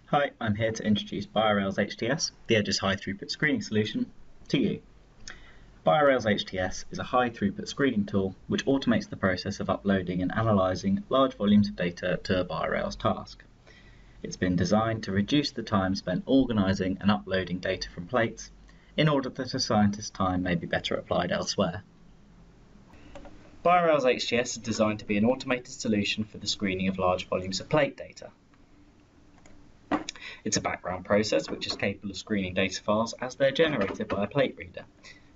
Hi, I'm here to introduce BioRails HTS, the Edge's high-throughput screening solution, to you. BioRails HTS is a high-throughput screening tool which automates the process of uploading and analysing large volumes of data to a BioRails task. It's been designed to reduce the time spent organising and uploading data from plates in order that a scientist's time may be better applied elsewhere. BioRails HTS is designed to be an automated solution for the screening of large volumes of plate data. It's a background process which is capable of screening data files as they're generated by a plate reader.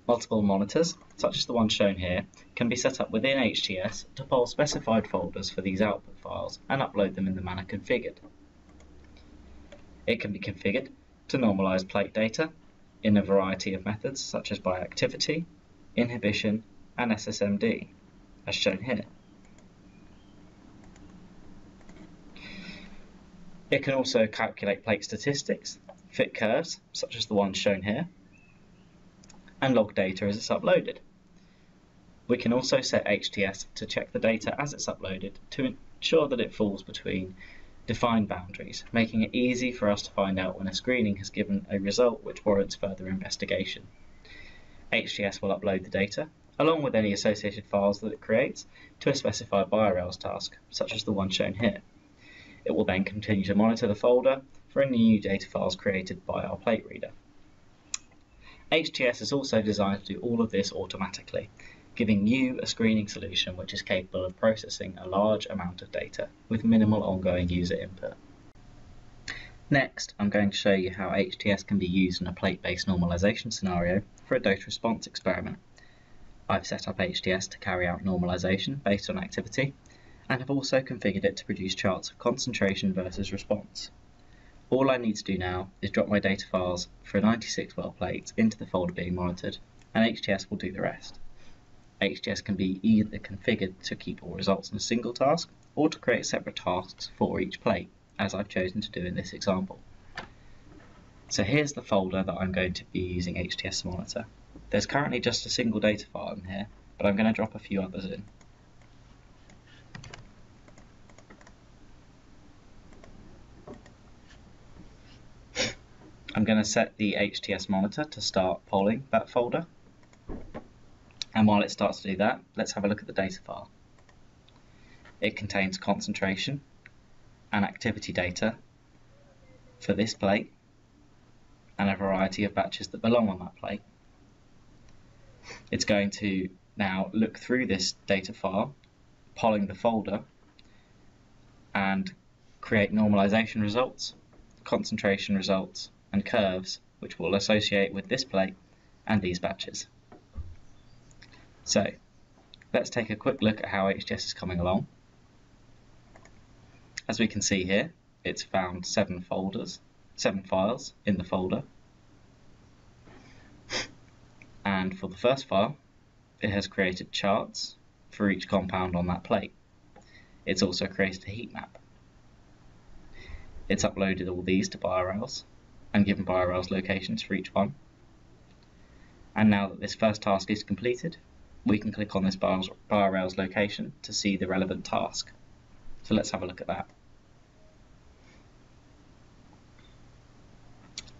Multiple monitors, such as the one shown here, can be set up within HTS to poll specified folders for these output files and upload them in the manner configured. It can be configured to normalize plate data in a variety of methods such as by activity, inhibition, and SSMD, as shown here. It can also calculate plate statistics, fit curves, such as the one shown here, and log data as it's uploaded. We can also set HTS to check the data as it's uploaded to ensure that it falls between defined boundaries, making it easy for us to find out when a screening has given a result which warrants further investigation. HTS will upload the data, along with any associated files that it creates, to a specified BioRails task, such as the one shown here. It will then continue to monitor the folder for any new data files created by our plate reader. HTS is also designed to do all of this automatically, giving you a screening solution which is capable of processing a large amount of data with minimal ongoing user input. Next, I'm going to show you how HTS can be used in a plate-based normalization scenario for a dose response experiment. I've set up HTS to carry out normalization based on activity, and have also configured it to produce charts of concentration versus response. All I need to do now is drop my data files for a 96 well plate into the folder being monitored, and HTS will do the rest. HTS can be either configured to keep all results in a single task, or to create separate tasks for each plate, as I've chosen to do in this example. So here's the folder that I'm going to be using HTS to monitor. There's currently just a single data file in here, but I'm going to drop a few others in. I'm going to set the HTS monitor to start polling that folder, and while it starts to do that, let's have a look at the data file. It contains concentration and activity data for this plate and a variety of batches that belong on that plate. It's going to now look through this data file, polling the folder, and create normalization results, concentration results, and curves which will associate with this plate and these batches. So let's take a quick look at how HTS is coming along. As we can see here, it's found 7 files in the folder, and for the first file it has created charts for each compound on that plate. It's also created a heat map. It's uploaded all these to BioRails and given BioRails locations for each one. And now that this first task is completed, we can click on this BioRails location to see the relevant task. So let's have a look at that.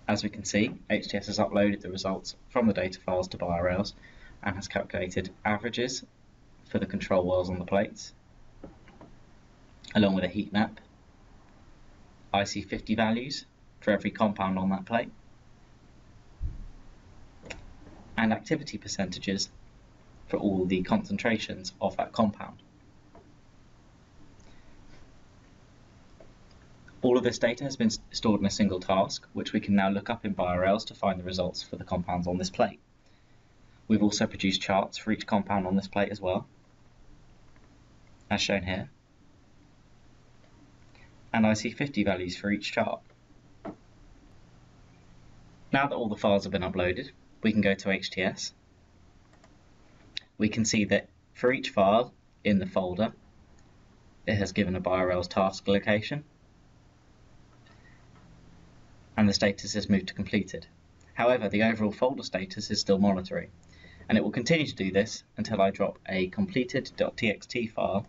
As we can see, HTS has uploaded the results from the data files to BioRails and has calculated averages for the control wells on the plates, along with a heat map, IC50 values for every compound on that plate, and activity percentages for all the concentrations of that compound. All of this data has been stored in a single task, which we can now look up in BioRails to find the results for the compounds on this plate. We've also produced charts for each compound on this plate as well, as shown here, and IC50 values for each chart. Now that all the files have been uploaded, we can go to HTS. We can see that for each file in the folder, it has given a BioRails task location, and the status is moved to completed. However, the overall folder status is still monitoring, and it will continue to do this until I drop a completed.txt file,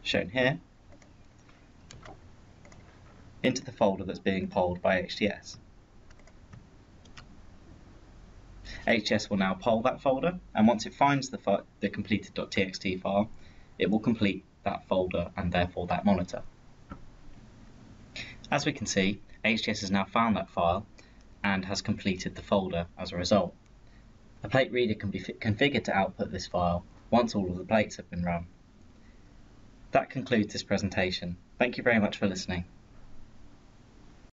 shown here, into the folder that's being polled by HTS. HTS will now poll that folder, and once it finds the completed.txt file, it will complete that folder and therefore that monitor. As we can see, HTS has now found that file and has completed the folder as a result. A plate reader can be configured to output this file once all of the plates have been run. That concludes this presentation. Thank you very much for listening.